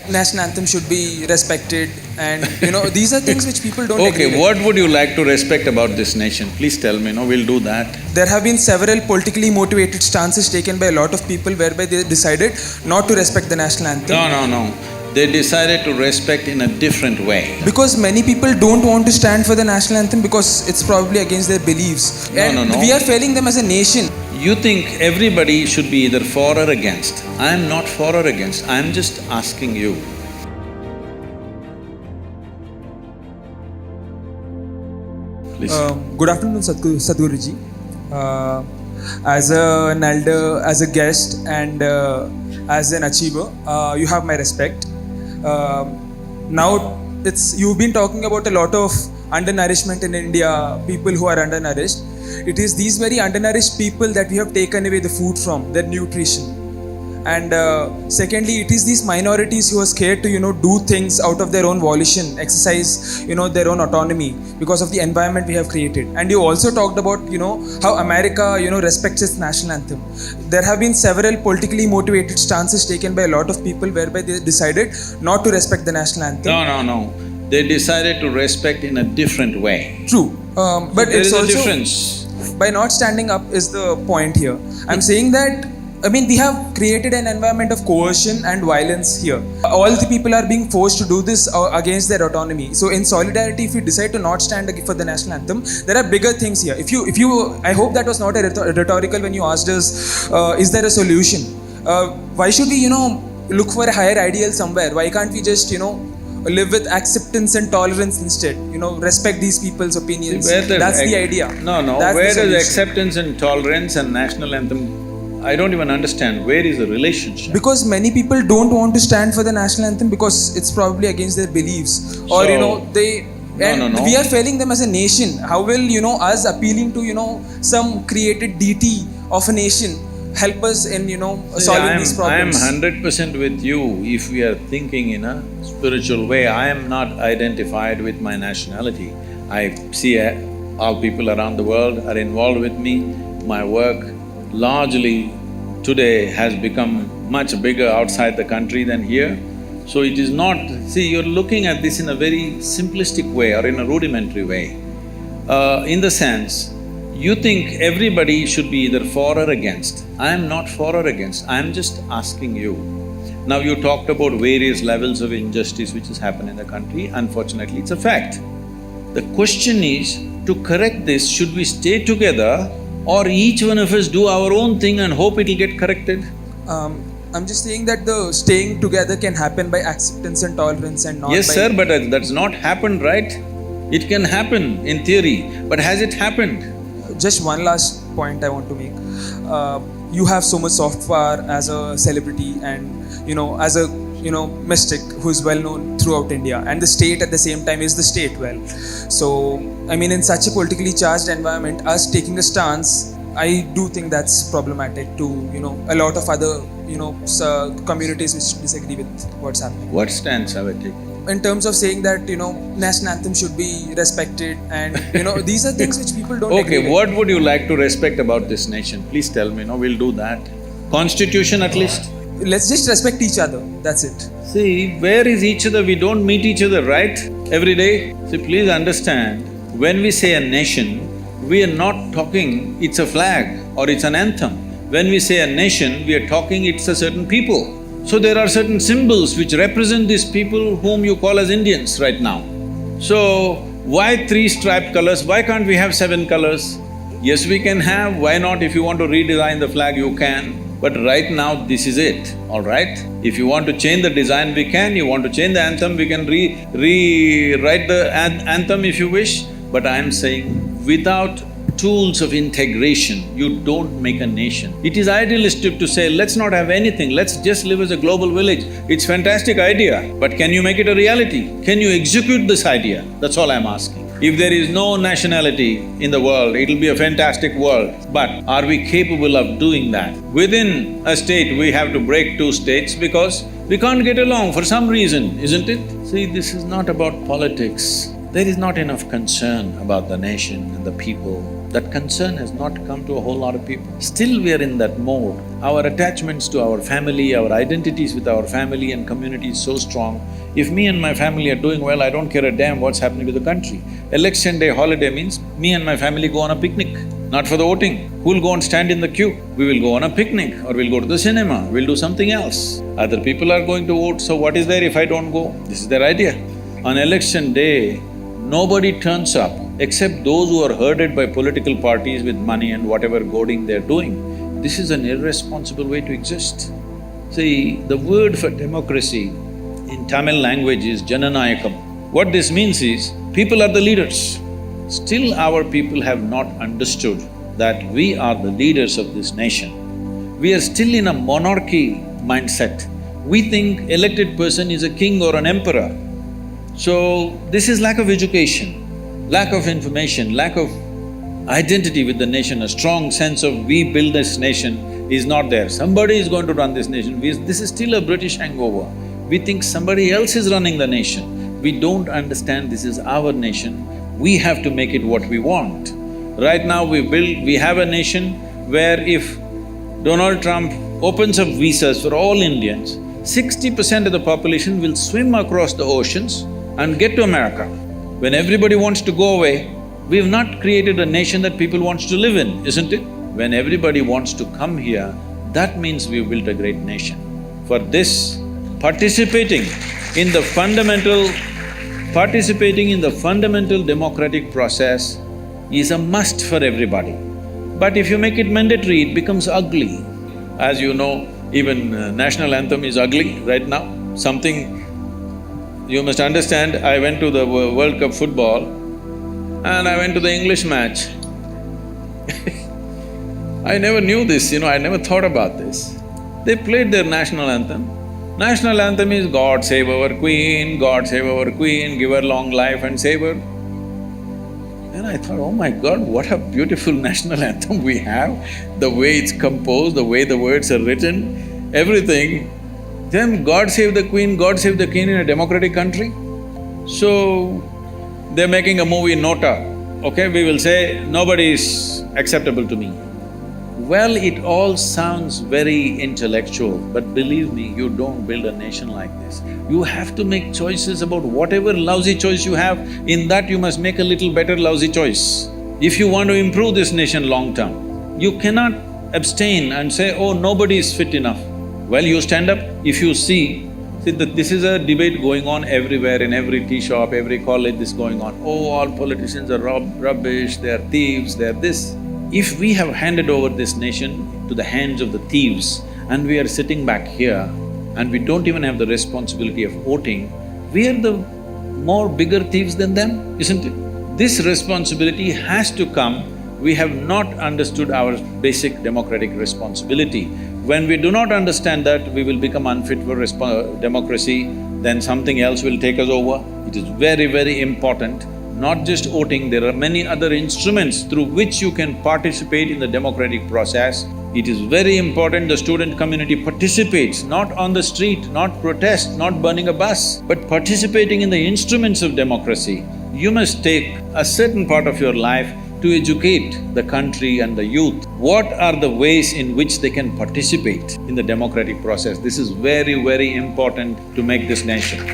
National anthem should be respected, and these are things which people don't agree Okay, with. what would you like to respect about this nation? Please tell me, we'll do that. There have been several politically motivated stances taken by a lot of people whereby they decided not to respect the national anthem. No. They decided to respect in a different way. Because many people don't want to stand for the national anthem because it's probably against their beliefs. No. We are failing them as a nation. You think everybody should be either for or against. I'm not for or against, I'm just asking you. Please. Good afternoon, Sadhguru ji. As an elder, as a guest, and as an achiever, you have my respect. Now, you've been talking about a lot of undernourishment in India, people who are undernourished. It is these very undernourished people that we have taken away the food from, their nutrition. And secondly, it is these minorities who are scared to do things out of their own volition, exercise their own autonomy because of the environment we have created. And you also talked about how America respects its national anthem. There have been several politically motivated stances taken by a lot of people whereby they decided not to respect the national anthem. No. They decided to respect in a different way. True, but There it's is a also difference. by not standing up is the point here. I'm saying that we have created an environment of coercion and violence here. All the people are being forced to do this against their autonomy. So in solidarity, if you decide to not stand for the national anthem, there are bigger things here. If you, I hope that was not a rhetorical when you asked us, is there a solution? Why should we, look for a higher ideal somewhere? Why can't we just, live with acceptance and tolerance instead? Respect these people's opinions. That's the idea. No. That's Where the does solution. acceptance and tolerance and national anthem… I don't even understand. Where is the relationship? Because many people don't want to stand for the national anthem because it's probably against their beliefs. Or, they… And No. we are failing them as a nation. How will, us appealing to, some created deity of a nation help us in, solving these problems? I am 100% with you. If we are thinking in a spiritual way, I am not identified with my nationality. I see all people around the world are involved with me. My work largely today has become much bigger outside the country than here. So it is not… See, you're looking at this in a very simplistic way or in a rudimentary way. In the sense, you think everybody should be either for or against. I'm not for or against, I'm just asking you. Now you talked about various levels of injustice which has happened in the country, unfortunately it's a fact. The question is, to correct this, should we stay together or each one of us do our own thing and hope it'll get corrected? I'm just saying that the staying together can happen by acceptance and tolerance and not Yes, by… sir, but that's not happened, right? It can happen in theory, but has it happened? Just one last point I want to make. You have so much soft power as a celebrity and, as a, mystic who is well known throughout India, and the state at the same time is the state well. So, in such a politically charged environment, us taking a stance, I do think that's problematic to, a lot of other, communities which disagree with what's happening. What stance have I taken? In terms of saying that, national anthem should be respected and, these are things which people don't agree Okay, with. what would you like to respect about this nation? Please tell me, we'll do that. Constitution at least? Let's just respect each other, that's it. See, where is each other? We don't meet each other, right? Every day? See, please understand, when we say a nation, we are not talking it's a flag or it's an anthem. When we say a nation, we are talking it's a certain people. So there are certain symbols which represent these people whom you call as Indians right now. So, why 3 striped colors? Why can't we have 7 colors? Yes, we can have, why not? If you want to redesign the flag, you can. But right now, this is it, all right? If you want to change the design, we can. You want to change the anthem, we can rewrite the anthem if you wish. But I'm saying, without tools of integration, you don't make a nation. It is idealistic to say, let's not have anything, let's just live as a global village. It's a fantastic idea, but can you make it a reality? Can you execute this idea? That's all I'm asking. If there is no nationality in the world, it'll be a fantastic world. But are we capable of doing that? Within a state, we have to break 2 states because we can't get along for some reason, isn't it? See, this is not about politics. There is not enough concern about the nation and the people. That concern has not come to a whole lot of people. Still we are in that mode. Our attachments to our family, our identities with our family and community is so strong. If me and my family are doing well, I don't care a damn what's happening to the country. Election day holiday means me and my family go on a picnic, not for the voting. Who'll go and stand in the queue? We will go on a picnic or we'll go to the cinema, we'll do something else. Other people are going to vote, so what is there if I don't go? This is their idea. On election day, nobody turns up except those who are herded by political parties with money and whatever goading they're doing. This is an irresponsible way to exist. See, the word for democracy in Tamil language is Jananayakam. What this means is, people are the leaders. Still our people have not understood that we are the leaders of this nation. We are still in a monarchy mindset. We think elected person is a king or an emperor. So, this is lack of education. Lack of information, lack of identity with the nation, a strong sense of we build this nation is not there. Somebody is going to run this nation. This is still a British hangover. We think somebody else is running the nation. We don't understand this is our nation. We have to make it what we want. Right now we have a nation where if Donald Trump opens up visas for all Indians, 60% of the population will swim across the oceans and get to America. When everybody wants to go away, we've not created a nation that people want to live in, isn't it? When everybody wants to come here, that means we've built a great nation. For this, participating in the fundamental democratic process is a must for everybody. But if you make it mandatory, it becomes ugly. As you know, even national anthem is ugly right now. You must understand, I went to the World Cup football and I went to the English match. I never knew this, I never thought about this. They played their national anthem. National anthem is God save our Queen, God save our Queen, give her long life and save her. And I thought, oh my God, what a beautiful national anthem we have, the way it's composed, the way the words are written, everything. Then God save the Queen, God save the King in a democratic country? So, they're making a movie Nota, okay? We will say, nobody is acceptable to me. Well, it all sounds very intellectual, but believe me, you don't build a nation like this. You have to make choices about whatever lousy choice you have, in that you must make a little better lousy choice. If you want to improve this nation long term, you cannot abstain and say, oh, nobody is fit enough. Well, you stand up, if you see that this is a debate going on everywhere, in every tea shop, every college, this going on. Oh, all politicians are rubbish, they are thieves, they are this. If we have handed over this nation to the hands of the thieves and we are sitting back here and we don't even have the responsibility of voting, we are the more bigger thieves than them, isn't it? This responsibility has to come. We have not understood our basic democratic responsibility. When we do not understand that, we will become unfit for democracy, then something else will take us over. It is very, very important. Not just voting, there are many other instruments through which you can participate in the democratic process. It is very important the student community participates, not on the street, not protest, not burning a bus, but participating in the instruments of democracy. You must take a certain part of your life to educate the country and the youth. What are the ways in which they can participate in the democratic process? This is very, very important to make this nation.